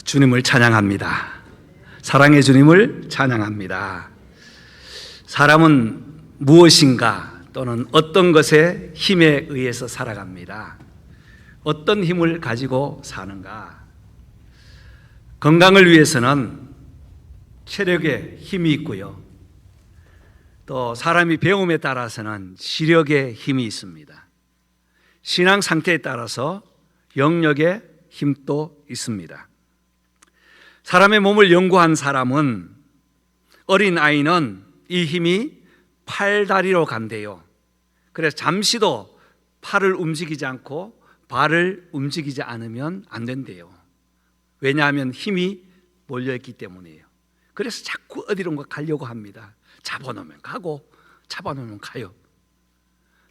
주님을 찬양합니다. 사랑의 주님을 찬양합니다. 사람은 무엇인가 또는 어떤 것에 힘에 의해서 살아갑니다. 어떤 힘을 가지고 사는가? 건강을 위해서는 체력에 힘이 있고요. 또 사람이 배움에 따라서는 시력에 힘이 있습니다. 신앙 상태에 따라서 영역에 힘도 있습니다. 사람의 몸을 연구한 사람은 어린 아이는 이 힘이 팔다리로 간대요. 그래서 잠시도 팔을 움직이지 않고 발을 움직이지 않으면 안 된대요. 왜냐하면 힘이 몰려있기 때문이에요. 그래서 자꾸 어디론가 가려고 합니다. 잡아놓으면 가고 잡아놓으면 가요.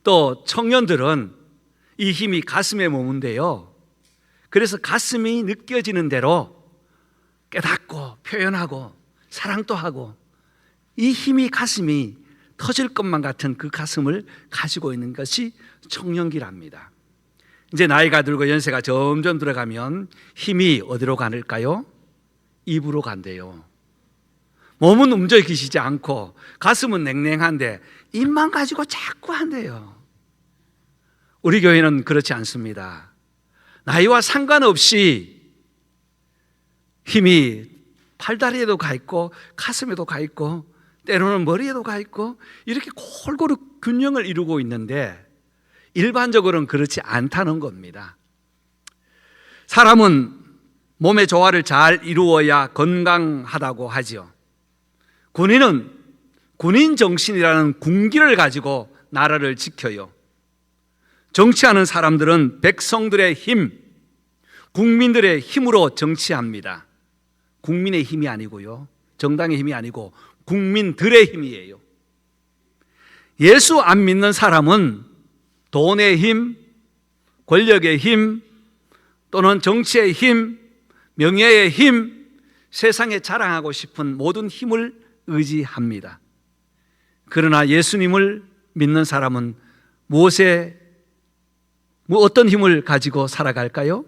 또 청년들은 이 힘이 가슴에 머문대요. 그래서 가슴이 느껴지는 대로 깨닫고 표현하고 사랑도 하고 이 힘이 가슴이 터질 것만 같은 그 가슴을 가지고 있는 것이 청년기랍니다. 이제 나이가 들고 연세가 점점 들어가면 힘이 어디로 가는가요? 입으로 간대요. 몸은 움직이시지 않고 가슴은 냉랭한데 입만 가지고 자꾸 한대요. 우리 교회는 그렇지 않습니다. 나이와 상관없이 힘이 팔다리에도 가 있고 가슴에도 가 있고 때로는 머리에도 가 있고 이렇게 골고루 균형을 이루고 있는데 일반적으로는 그렇지 않다는 겁니다. 사람은 몸의 조화를 잘 이루어야 건강하다고 하지요. 군인은 군인 정신이라는 군기를 가지고 나라를 지켜요. 정치하는 사람들은 백성들의 힘, 국민들의 힘으로 정치합니다. 국민의 힘이 아니고요, 정당의 힘이 아니고 국민들의 힘이에요. 예수 안 믿는 사람은 돈의 힘, 권력의 힘, 또는 정치의 힘, 명예의 힘, 세상에 자랑하고 싶은 모든 힘을 의지합니다. 그러나 예수님을 믿는 사람은 어떤 힘을 가지고 살아갈까요?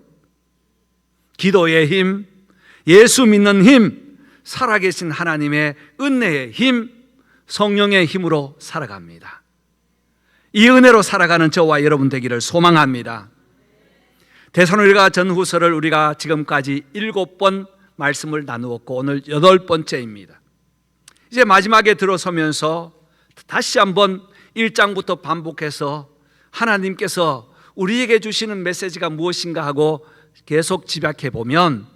기도의 힘, 예수 믿는 힘, 살아계신 하나님의 은혜의 힘, 성령의 힘으로 살아갑니다. 이 은혜로 살아가는 저와 여러분 되기를 소망합니다. 데살로니가 전후서를 우리가 지금까지 7번 말씀을 나누었고 오늘 8번째입니다. 이제 마지막에 들어서면서 다시 한번 1장부터 반복해서 하나님께서 우리에게 주시는 메시지가 무엇인가 하고 계속 집약해 보면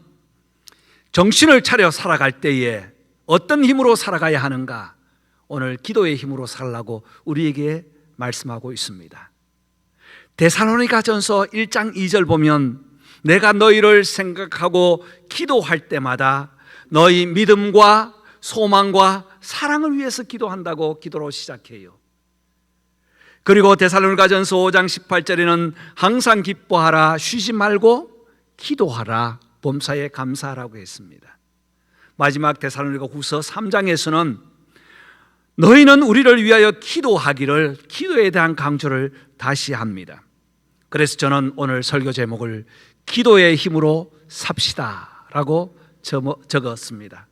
정신을 차려 살아갈 때에 어떤 힘으로 살아가야 하는가, 오늘 기도의 힘으로 살라고 우리에게 말씀하고 있습니다. 데살로니가전서 1장 2절 보면 내가 너희를 생각하고 기도할 때마다 너희 믿음과 소망과 사랑을 위해서 기도한다고 기도로 시작해요. 그리고 데살로니가전서 5장 18절에는 항상 기뻐하라, 쉬지 말고 기도하라, 범사에 감사하라고 했습니다. 마지막 데살로니가후서 3장에서는 너희는 우리를 위하여 기도하기를, 기도에 대한 강조를 다시 합니다. 그래서 저는 오늘 설교 제목을 기도의 힘으로 삽시다 라고 적었습니다.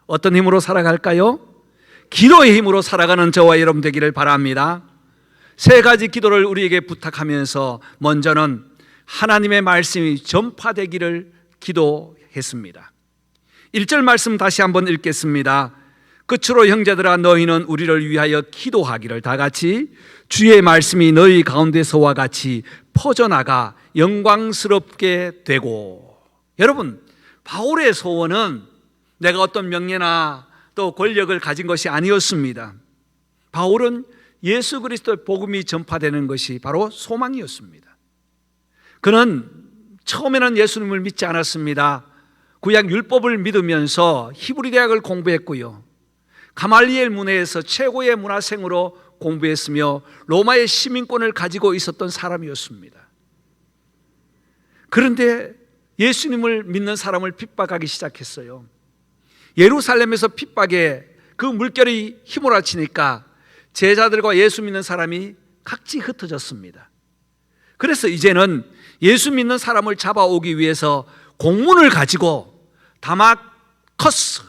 어떤 힘으로 살아갈까요? 기도의 힘으로 살아가는 저와 여러분 되기를 바랍니다. 세 가지 기도를 우리에게 부탁하면서 먼저는 하나님의 말씀이 전파되기를 기도했습니다. 1절 말씀 다시 한번 읽겠습니다. 끝으로 형제들아 너희는 우리를 위하여 기도하기를, 다 같이 주의 말씀이 너희 가운데서와 같이 퍼져나가 영광스럽게 되고. 여러분, 바울의 소원은 내가 어떤 명예나 또 권력을 가진 것이 아니었습니다. 바울은 예수 그리스도의 복음이 전파되는 것이 바로 소망이었습니다. 그는 처음에는 예수님을 믿지 않았습니다. 구약 율법을 믿으면서 히브리 대학을 공부했고요, 가말리엘 문화에서 최고의 문화생으로 공부했으며 로마의 시민권을 가지고 있었던 사람이었습니다. 그런데 예수님을 믿는 사람을 핍박하기 시작했어요. 예루살렘에서 핍박에 그 물결이 휘몰아치니까 제자들과 예수 믿는 사람이 각지 흩어졌습니다. 그래서 이제는 예수 믿는 사람을 잡아오기 위해서 공문을 가지고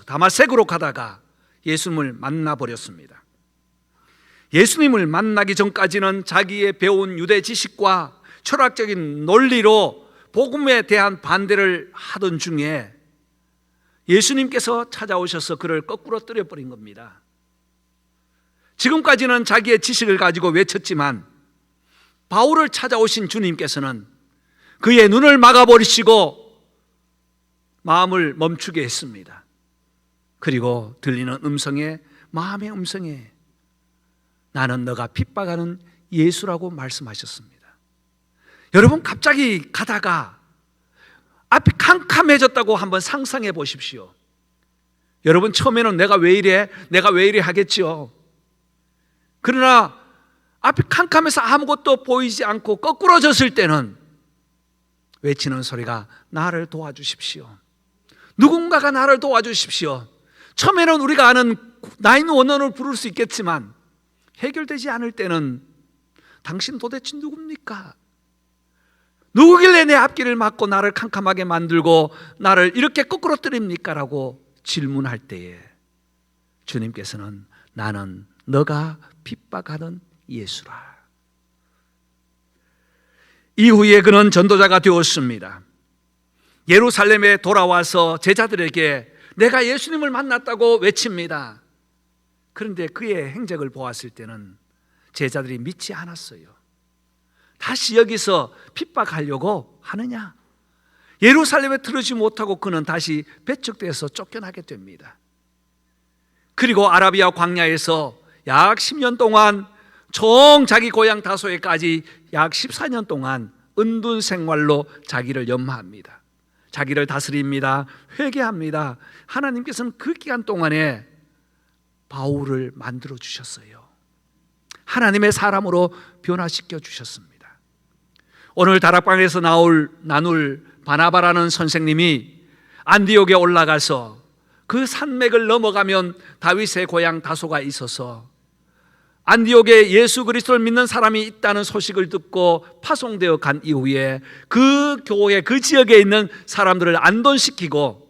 다마섹으로 가다가 예수님을 만나버렸습니다. 예수님을 만나기 전까지는 자기의 배운 유대 지식과 철학적인 논리로 복음에 대한 반대를 하던 중에 예수님께서 찾아오셔서 그를 거꾸로 때려버린 겁니다. 지금까지는 자기의 지식을 가지고 외쳤지만 바울을 찾아오신 주님께서는 그의 눈을 막아버리시고 마음을 멈추게 했습니다. 그리고 들리는 음성에, 마음의 음성에 나는 너가 핍박하는 예수라고 말씀하셨습니다. 여러분, 갑자기 가다가 앞이 캄캄해졌다고 한번 상상해 보십시오. 여러분, 처음에는 내가 왜 이래 하겠죠. 그러나 앞이 캄캄해서 아무것도 보이지 않고 거꾸로 졌을 때는 외치는 소리가 나를 도와주십시오. 누군가가 나를 도와주십시오. 처음에는 우리가 아는 911을 부를 수 있겠지만 해결되지 않을 때는 당신 도대체 누굽니까? 누구길래 내 앞길을 막고 나를 캄캄하게 만들고 나를 이렇게 거꾸로 때립니까? 라고 질문할 때에 주님께서는 나는 너가 핍박하는 예수라. 이후에 그는 전도자가 되었습니다. 예루살렘에 돌아와서 제자들에게 내가 예수님을 만났다고 외칩니다. 그런데 그의 행적을 보았을 때는 제자들이 믿지 않았어요. 다시 여기서 핍박하려고 하느냐? 예루살렘에 들어오지 못하고 그는 다시 배척돼서 쫓겨나게 됩니다. 그리고 아라비아 광야에서 약 10년 동안 총 자기 고향 다소에까지 약 14년 동안 은둔 생활로 자기를 연마합니다. 자기를 다스립니다. 회개합니다. 하나님께서는 그 기간 동안에 바울을 만들어 주셨어요. 하나님의 사람으로 변화시켜 주셨습니다. 오늘 다락방에서 나눌 바나바라는 선생님이 안디옥에 올라가서 그 산맥을 넘어가면 다윗의 고향 다소가 있어서 안디옥에 예수 그리스도를 믿는 사람이 있다는 소식을 듣고 파송되어 간 이후에 그 교회, 그 지역에 있는 사람들을 안돈시키고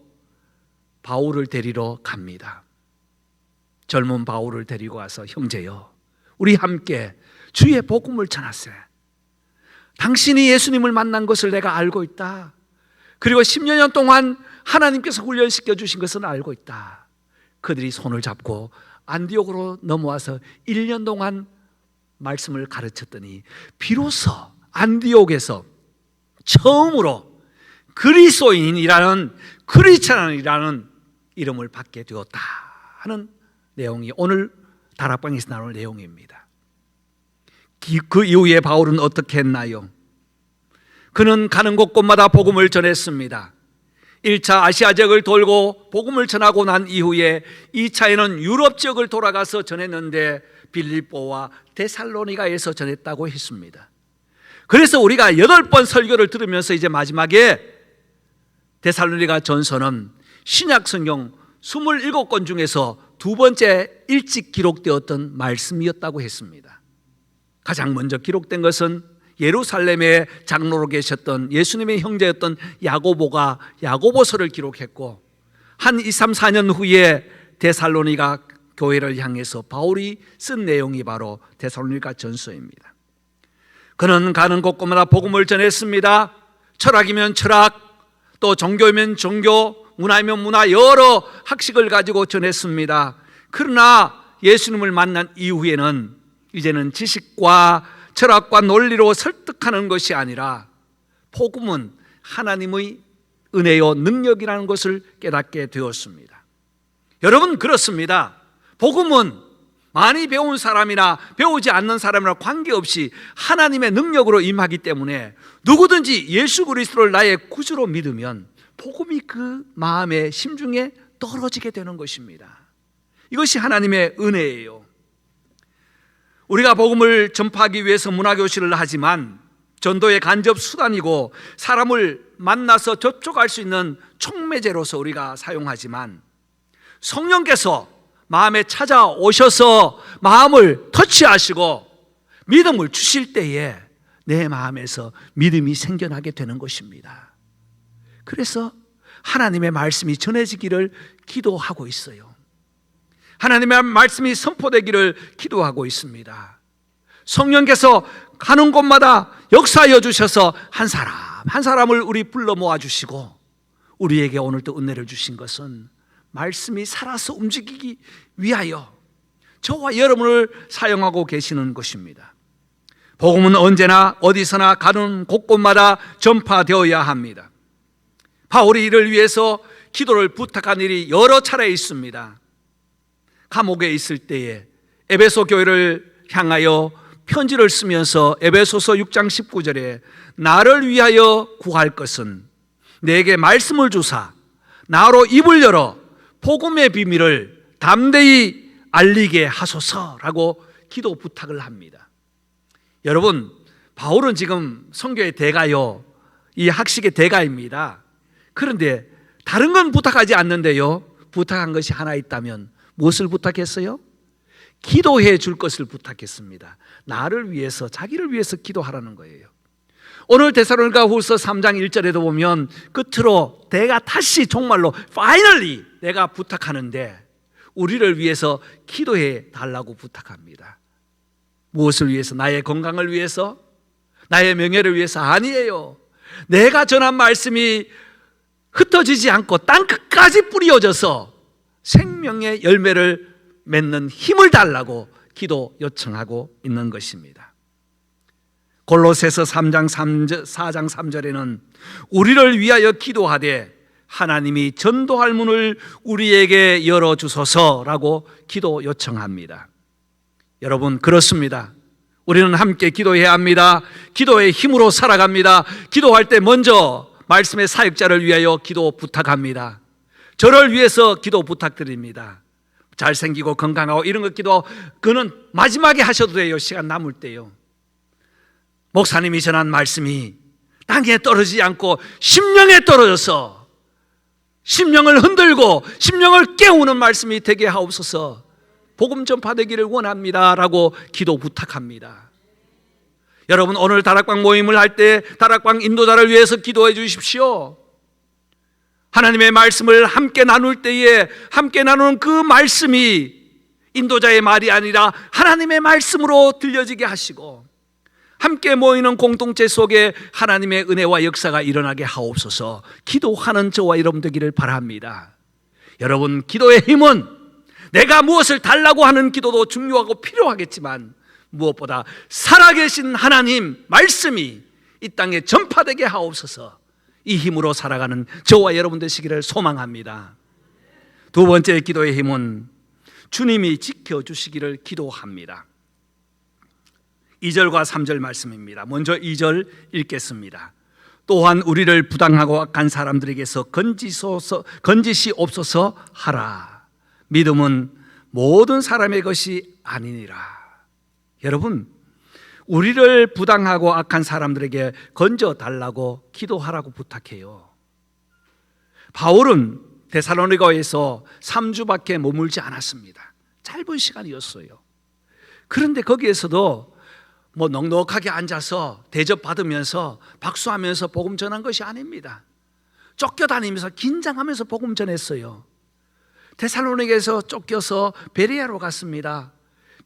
바울을 데리러 갑니다. 젊은 바울을 데리고 와서 형제여, 우리 함께 주의 복음을 전하세. 당신이 예수님을 만난 것을 내가 알고 있다. 그리고 10여 년 동안 하나님께서 훈련시켜 주신 것은 알고 있다. 그들이 손을 잡고 안디옥으로 넘어와서 1년 동안 말씀을 가르쳤더니 비로소 안디옥에서 처음으로 그리스도인이라는, 크리스찬이라는 이름을 받게 되었다 하는 내용이 오늘 다락방에서 나올 내용입니다. 그 이후에 바울은 어떻게 했나요? 그는 가는 곳곳마다 복음을 전했습니다. 1차 아시아 지역을 돌고 복음을 전하고 난 이후에 2차에는 유럽 지역을 돌아가서 전했는데 빌립보와 데살로니가에서 전했다고 했습니다. 그래서 우리가 8번 설교를 들으면서 이제 마지막에 데살로니가 전서는 신약 성경 27권 중에서 두 번째 일찍 기록되었던 말씀이었다고 했습니다. 가장 먼저 기록된 것은 예루살렘에 장로로 계셨던 예수님의 형제였던 야고보가 야고보서를 기록했고, 한 2, 3, 4년 후에 데살로니가 교회를 향해서 바울이 쓴 내용이 바로 데살로니가 전서입니다. 그는 가는 곳곳마다 복음을 전했습니다. 철학이면 철학, 또 종교이면 종교, 문화이면 문화, 여러 학식을 가지고 전했습니다. 그러나 예수님을 만난 이후에는 이제는 지식과 철학과 논리로 설득하는 것이 아니라 복음은 하나님의 은혜요 능력이라는 것을 깨닫게 되었습니다. 여러분, 그렇습니다. 복음은 많이 배운 사람이나 배우지 않는 사람이나 관계없이 하나님의 능력으로 임하기 때문에 누구든지 예수 그리스도를 나의 구주로 믿으면 복음이 그 마음의 심중에 떨어지게 되는 것입니다. 이것이 하나님의 은혜예요. 우리가 복음을 전파하기 위해서 문화교실을 하지만 전도의 간접 수단이고 사람을 만나서 접촉할 수 있는 촉매제로서 우리가 사용하지만, 성령께서 마음에 찾아오셔서 마음을 터치하시고 믿음을 주실 때에 내 마음에서 믿음이 생겨나게 되는 것입니다. 그래서 하나님의 말씀이 전해지기를 기도하고 있어요. 하나님의 말씀이 선포되기를 기도하고 있습니다. 성령께서 가는 곳마다 역사하여 주셔서 한 사람 한 사람을 우리 불러 모아주시고 우리에게 오늘도 은혜를 주신 것은 말씀이 살아서 움직이기 위하여 저와 여러분을 사용하고 계시는 것입니다. 복음은 언제나 어디서나 가는 곳곳마다 전파되어야 합니다. 바울이 이를 위해서 기도를 부탁한 일이 여러 차례 있습니다. 감옥에 있을 때에 에베소 교회를 향하여 편지를 쓰면서 에베소서 6장 19절에 나를 위하여 구할 것은 내게 말씀을 주사 나로 입을 열어 복음의 비밀을 담대히 알리게 하소서라고 기도 부탁을 합니다. 여러분, 바울은 지금 선교의 대가요, 이 학식의 대가입니다. 그런데 다른 건 부탁하지 않는데요, 부탁한 것이 하나 있다면 무엇을 부탁했어요? 기도해 줄 것을 부탁했습니다. 나를 위해서, 자기를 위해서 기도하라는 거예요. 오늘 데살로니가후서 3장 1절에도 보면 끝으로 내가 다시 정말로 finally 내가 부탁하는데 우리를 위해서 기도해 달라고 부탁합니다. 무엇을 위해서? 나의 건강을 위해서? 나의 명예를 위해서? 아니에요. 내가 전한 말씀이 흩어지지 않고 땅끝까지 뿌려져서 생명의 열매를 맺는 힘을 달라고 기도 요청하고 있는 것입니다. 골로새서 4장 3절에는 우리를 위하여 기도하되 하나님이 전도할 문을 우리에게 열어주소서라고 기도 요청합니다. 여러분, 그렇습니다. 우리는 함께 기도해야 합니다. 기도의 힘으로 살아갑니다. 기도할 때 먼저 말씀의 사역자를 위하여 기도 부탁합니다. 저를 위해서 기도 부탁드립니다. 잘생기고 건강하고 이런 것 기도, 그거는 마지막에 하셔도 돼요. 시간 남을 때요. 목사님이 전한 말씀이 땅에 떨어지지 않고 심령에 떨어져서 심령을 흔들고 심령을 깨우는 말씀이 되게 하옵소서. 복음 전파되기를 원합니다 라고 기도 부탁합니다. 여러분, 오늘 다락방 모임을 할 때 다락방 인도자를 위해서 기도해 주십시오. 하나님의 말씀을 함께 나눌 때에 함께 나누는 그 말씀이 인도자의 말이 아니라 하나님의 말씀으로 들려지게 하시고 함께 모이는 공동체 속에 하나님의 은혜와 역사가 일어나게 하옵소서. 기도하는 저와 여러분 되기를 바랍니다. 여러분, 기도의 힘은 내가 무엇을 달라고 하는 기도도 중요하고 필요하겠지만 무엇보다 살아계신 하나님 말씀이 이 땅에 전파되게 하옵소서. 이 힘으로 살아가는 저와 여러분 되시기를 소망합니다. 두 번째 기도의 힘은 주님이 지켜주시기를 기도합니다. 2절과 3절 말씀입니다. 먼저 2절 읽겠습니다. 또한 우리를 부당하고 악한 사람들에게서 건지시옵소서 하라. 믿음은 모든 사람의 것이 아니니라. 여러분, 우리를 부당하고 악한 사람들에게 건져달라고 기도하라고 부탁해요. 바울은 데살로니가에서 3주밖에 머물지 않았습니다. 짧은 시간이었어요. 그런데 거기에서도 넉넉하게 앉아서 대접받으면서 박수하면서 복음 전한 것이 아닙니다. 쫓겨다니면서 긴장하면서 복음 전했어요. 데살로니가에서 쫓겨서 베레아로 갔습니다.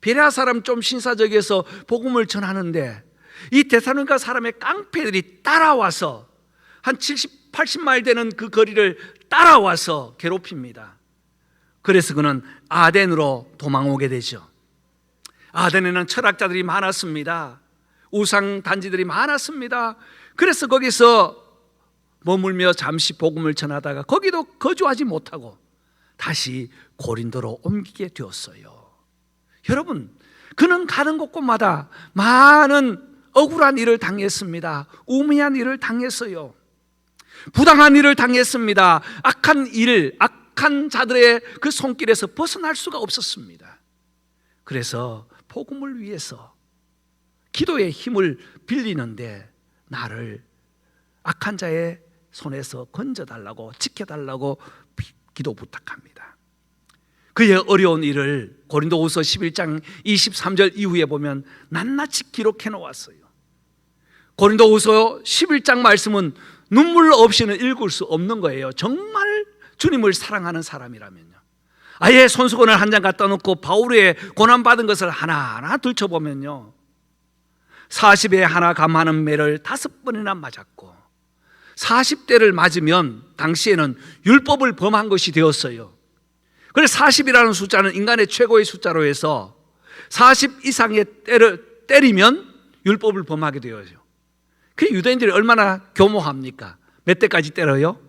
베레아 사람 좀 신사적에서 복음을 전하는데 이 데살로니가 사람의 깡패들이 따라와서 한 70, 80마일 되는 그 거리를 따라와서 괴롭힙니다. 그래서 그는 아덴으로 도망오게 되죠. 아덴에는 철학자들이 많았습니다. 우상 단지들이 많았습니다. 그래서 거기서 머물며 잠시 복음을 전하다가 거기도 거주하지 못하고 다시 고린도로 옮기게 되었어요. 여러분, 그는 가는 곳곳마다 많은 억울한 일을 당했습니다. 우매한 일을 당했어요. 부당한 일을 당했습니다. 악한 자들의 그 손길에서 벗어날 수가 없었습니다. 그래서 복음을 위해서 기도의 힘을 빌리는데 나를 악한 자의 손에서 건져달라고, 지켜달라고 기도 부탁합니다. 그의 어려운 일을 고린도후서 11장 23절 이후에 보면 낱낱이 기록해 놓았어요. 고린도후서 11장 말씀은 눈물 없이는 읽을 수 없는 거예요. 정말 주님을 사랑하는 사람이라면요. 아예 손수건을 한 장 갖다 놓고 바울의 고난받은 것을 하나하나 들춰보면요, 40에 하나 감하는 매를 5번이나 맞았고, 40대를 맞으면 당시에는 율법을 범한 것이 되었어요. 그래서 40이라는 숫자는 인간의 최고의 숫자로 해서 40 이상의 때리면 율법을 범하게 되어요. 그 유대인들이 얼마나 교모합니까? 몇 대까지 때려요?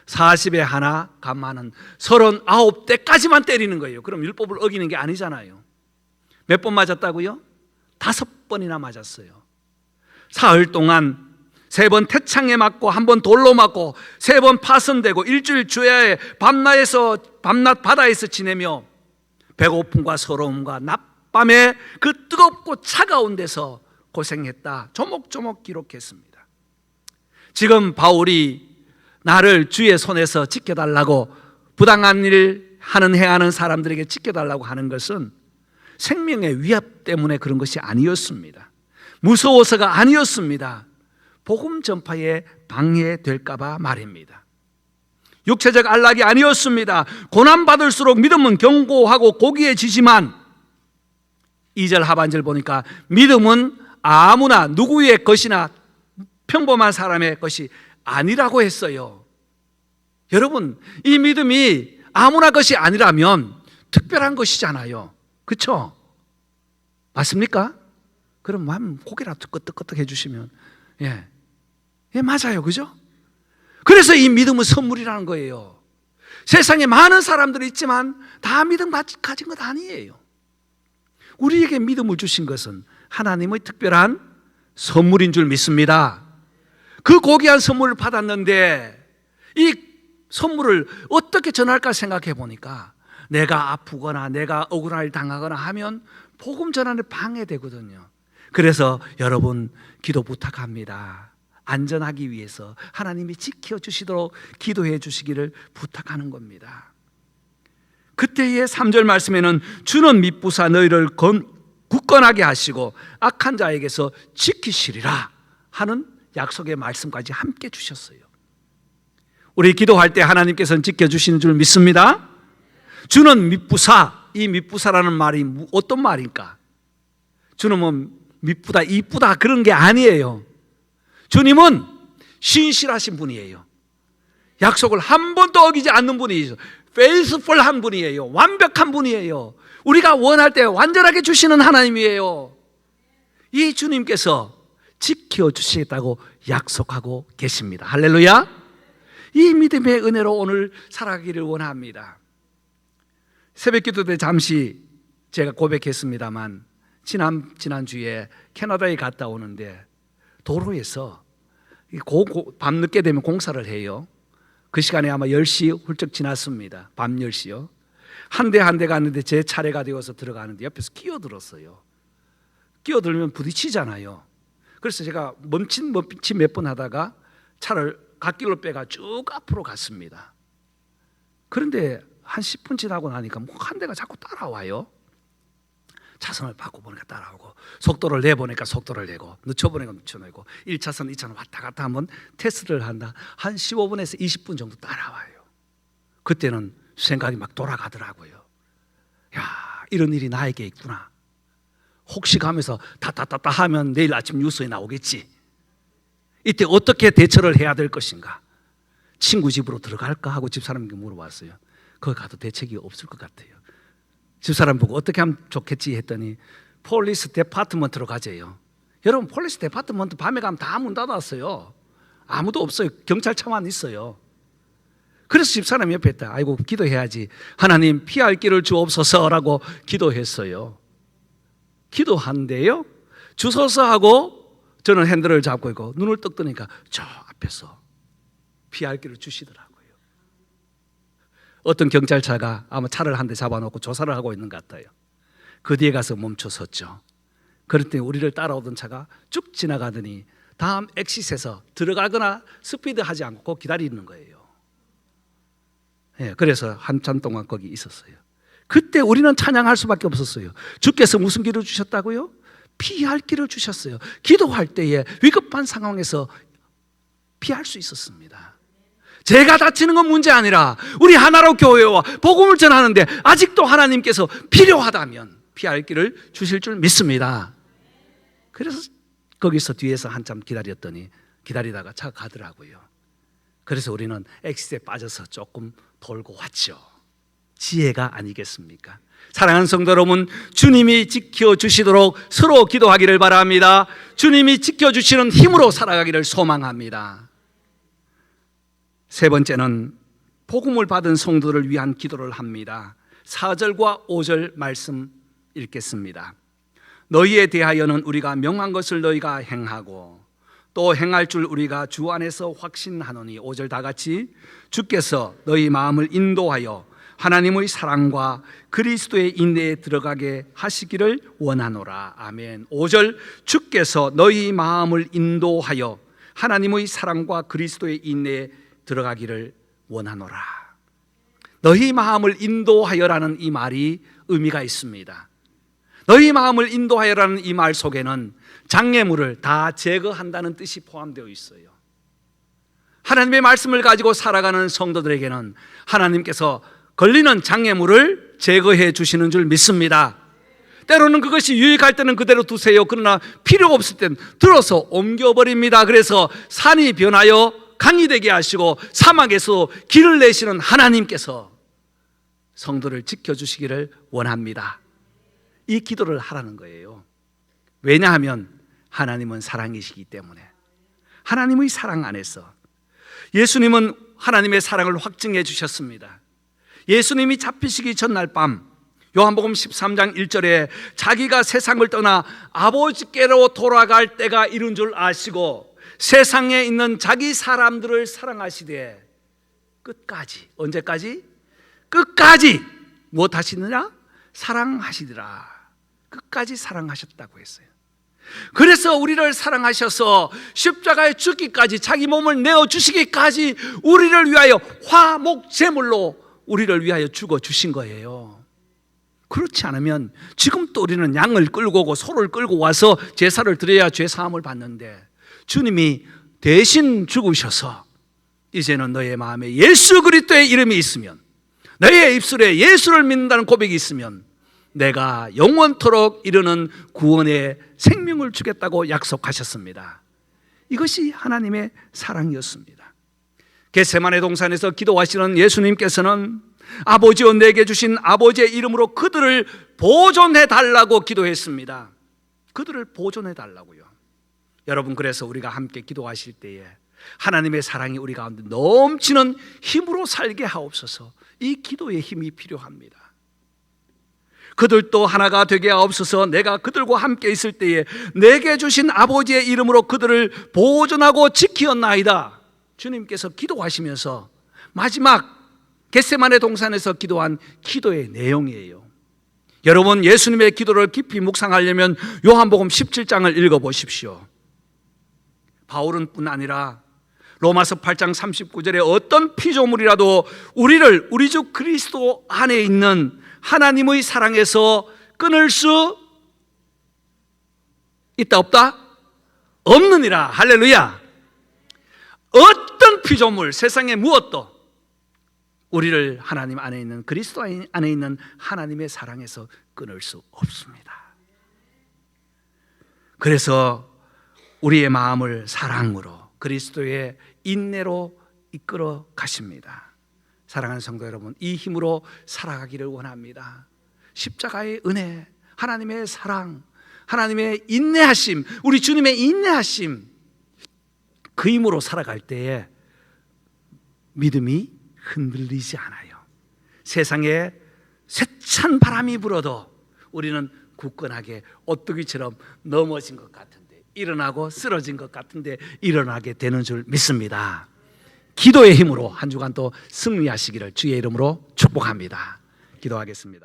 40에 하나 감하는 39대까지만 때리는 거예요. 그럼 율법을 어기는 게 아니잖아요. 몇 번 맞았다고요? 5번이나 맞았어요. 사흘 동안 3번 태창에 맞고 1번 돌로 맞고 3번 파선되고 일주일 주야에 밤낮 바다에서 지내며 배고픔과 서러움과 낮밤에 그 뜨겁고 차가운 데서 고생했다. 조목조목 기록했습니다. 지금 바울이 나를 주의 손에서 지켜달라고, 부당한 일 행하는 사람들에게 지켜달라고 하는 것은 생명의 위협 때문에 그런 것이 아니었습니다. 무서워서가 아니었습니다. 복음 전파에 방해될까 봐 말입니다. 육체적 안락이 아니었습니다. 고난받을수록 믿음은 견고하고 고귀해지지만, 2절 하반절 보니까 믿음은 아무나 누구의 것이나 평범한 사람의 것이 아니라고 했어요. 여러분, 이 믿음이 아무나 것이 아니라면 특별한 것이잖아요. 그렇죠? 맞습니까? 그럼 한번 고개라도 끄덕끄덕 해주시면, 예, 맞아요. 그죠? 그래서 이 믿음은 선물이라는 거예요. 세상에 많은 사람들이 있지만 다 믿음 가진 것 아니에요. 우리에게 믿음을 주신 것은 하나님의 특별한 선물인 줄 믿습니다. 그 고귀한 선물을 받았는데 이 선물을 어떻게 전할까 생각해 보니까, 내가 아프거나 내가 억울한 일 당하거나 하면 복음 전환에 방해되거든요. 그래서 여러분, 기도 부탁합니다. 안전하기 위해서 하나님이 지켜주시도록 기도해 주시기를 부탁하는 겁니다. 그때의 3절 말씀에는 주는 미쁘사 너희를 굳건하게 하시고 악한 자에게서 지키시리라 하는 약속의 말씀까지 함께 주셨어요. 우리 기도할 때 하나님께서는 지켜주시는 줄 믿습니다. 주는 미쁘사, 이 미쁘사라는 말이 어떤 말입니까? 주는 뭐 미쁘다, 이쁘다 그런 게 아니에요. 주님은 신실하신 분이에요. 약속을 한 번도 어기지 않는 분이에요. 페이스풀한 분이에요. 완벽한 분이에요. 우리가 원할 때 완전하게 주시는 하나님이에요. 이 주님께서 지켜주시겠다고 약속하고 계십니다. 할렐루야. 이 믿음의 은혜로 오늘 살아가기를 원합니다. 새벽기도 때 잠시 제가 고백했습니다만, 지난주에 캐나다에 갔다 오는데 도로에서 밤늦게 되면 공사를 해요. 그 시간에 아마 10시 훌쩍 지났습니다. 밤 10시요. 한 대 한 대 갔는데 제 차례가 되어서 들어가는데 옆에서 끼어들었어요. 끼어들면 부딪히잖아요. 그래서 제가 멈칫 몇 번 하다가 차를 갓길로 빼가 쭉 앞으로 갔습니다. 그런데 한 10분 지나고 나니까 한 대가 자꾸 따라와요. 차선을 바꿔보니까 따라오고, 속도를 내보니까 속도를 내고, 늦춰보니까 늦춰내고, 1차선 2차선 왔다 갔다 한번 테스트를 한다. 한 15분에서 20분 정도 따라와요. 그때는 생각이 막 돌아가더라고요. 야, 이런 일이 나에게 있구나. 혹시 가면서 다다다다 하면 내일 아침 뉴스에 나오겠지. 이때 어떻게 대처를 해야 될 것인가. 친구 집으로 들어갈까 하고 집사람에게 물어봤어요. 거기 가도 대책이 없을 것 같아요. 집사람 보고 어떻게 하면 좋겠지 했더니 폴리스 데파트먼트로 가재요. 여러분, 폴리스 데파트먼트 밤에 가면 다 문 닫았어요. 아무도 없어요. 경찰차만 있어요. 그래서 집사람 옆에 있다. 아이고, 기도해야지. 하나님, 피할 길을 주옵소서라고 기도했어요. 기도한대요. 주소서 하고 저는 핸들을 잡고 있고 눈을 떡 뜨니까 저 앞에서 피할 길을 주시더라고요. 어떤 경찰차가 아마 차를 한 대 잡아놓고 조사를 하고 있는 것 같아요. 그 뒤에 가서 멈춰 섰죠. 그랬더니 우리를 따라오던 차가 쭉 지나가더니 다음 엑싯에서 들어가거나 스피드하지 않고 기다리는 거예요. 예, 그래서 한참 동안 거기 있었어요. 그때 우리는 찬양할 수밖에 없었어요. 주께서 무슨 길을 주셨다고요? 피할 길을 주셨어요. 기도할 때에 위급한 상황에서 피할 수 있었습니다. 제가 다치는 건 문제 아니라 우리 하나로 교회와 복음을 전하는데 아직도 하나님께서 필요하다면 피할 길을 주실 줄 믿습니다. 그래서 거기서 뒤에서 한참 기다리다가 차가 가더라고요. 그래서 우리는 엑시트에 빠져서 조금 돌고 왔죠. 지혜가 아니겠습니까? 사랑하는 성도 여러분, 주님이 지켜주시도록 서로 기도하기를 바랍니다. 주님이 지켜주시는 힘으로 살아가기를 소망합니다. 세 번째는 복음을 받은 성도를 위한 기도를 합니다. 4절과 5절 말씀 읽겠습니다. 너희에 대하여는 우리가 명한 것을 너희가 행하고 또 행할 줄 우리가 주 안에서 확신하노니 5절 다 같이 주께서 너희 마음을 인도하여 하나님의 사랑과 그리스도의 인내에 들어가게 하시기를 원하노라. 아멘. 5절 주께서 너희 마음을 인도하여 하나님의 사랑과 그리스도의 인내에 들어가기를 원하노라. 너희 마음을 인도하여라는 이 말이 의미가 있습니다. 너희 마음을 인도하여라는 이 말 속에는 장애물을 다 제거한다는 뜻이 포함되어 있어요. 하나님의 말씀을 가지고 살아가는 성도들에게는 하나님께서 걸리는 장애물을 제거해 주시는 줄 믿습니다. 때로는 그것이 유익할 때는 그대로 두세요. 그러나 필요 없을 땐 들어서 옮겨버립니다. 그래서 산이 변하여 강이 되게 하시고 사막에서 길을 내시는 하나님께서 성도를 지켜주시기를 원합니다. 이 기도를 하라는 거예요. 왜냐하면 하나님은 사랑이시기 때문에. 하나님의 사랑 안에서 예수님은 하나님의 사랑을 확증해 주셨습니다. 예수님이 잡히시기 전날 밤 요한복음 13장 1절에 자기가 세상을 떠나 아버지께로 돌아갈 때가 이른 줄 아시고 세상에 있는 자기 사람들을 사랑하시되 끝까지, 언제까지? 끝까지 무엇 하시느냐? 사랑하시더라. 끝까지 사랑하셨다고 했어요. 그래서 우리를 사랑하셔서 십자가에 죽기까지 자기 몸을 내어주시기까지 우리를 위하여 화목제물로 우리를 위하여 죽어주신 거예요. 그렇지 않으면 지금 또 우리는 양을 끌고 오고 소를 끌고 와서 제사를 드려야 죄사함을 받는데 주님이 대신 죽으셔서 이제는 너의 마음에 예수 그리스도의 이름이 있으면, 너의 입술에 예수를 믿는다는 고백이 있으면 내가 영원토록 이르는 구원의 생명을 주겠다고 약속하셨습니다. 이것이 하나님의 사랑이었습니다. 겟세마네 동산에서 기도하시는 예수님께서는 아버지여 내게 주신 아버지의 이름으로 그들을 보존해 달라고 기도했습니다. 그들을 보존해 달라고요. 여러분, 그래서 우리가 함께 기도하실 때에 하나님의 사랑이 우리 가운데 넘치는 힘으로 살게 하옵소서. 이 기도의 힘이 필요합니다. 그들도 하나가 되게 하옵소서. 내가 그들과 함께 있을 때에 내게 주신 아버지의 이름으로 그들을 보존하고 지키었나이다. 주님께서 기도하시면서 마지막 겟세마네 동산에서 기도한 기도의 내용이에요. 여러분, 예수님의 기도를 깊이 묵상하려면 요한복음 17장을 읽어보십시오. 바울은 뿐 아니라 로마서 8장 39절에 어떤 피조물이라도 우리를 우리 주 그리스도 안에 있는 하나님의 사랑에서 끊을 수 있다 없다? 없느니라. 할렐루야. 어떤 피조물, 세상의 무엇도 우리를 하나님 안에 있는 그리스도 안에 있는 하나님의 사랑에서 끊을 수 없습니다. 그래서 우리의 마음을 사랑으로 그리스도의 인내로 이끌어 가십니다. 사랑하는 성도 여러분, 이 힘으로 살아가기를 원합니다. 십자가의 은혜, 하나님의 사랑, 하나님의 인내하심, 우리 주님의 인내하심, 그 힘으로 살아갈 때에 믿음이 흔들리지 않아요. 세상에 세찬 바람이 불어도 우리는 굳건하게 오뚜기처럼 넘어진 것 같은데 일어나고 쓰러진 것 같은데 일어나게 되는 줄 믿습니다. 기도의 힘으로 한 주간 또 승리하시기를 주의 이름으로 축복합니다. 기도하겠습니다.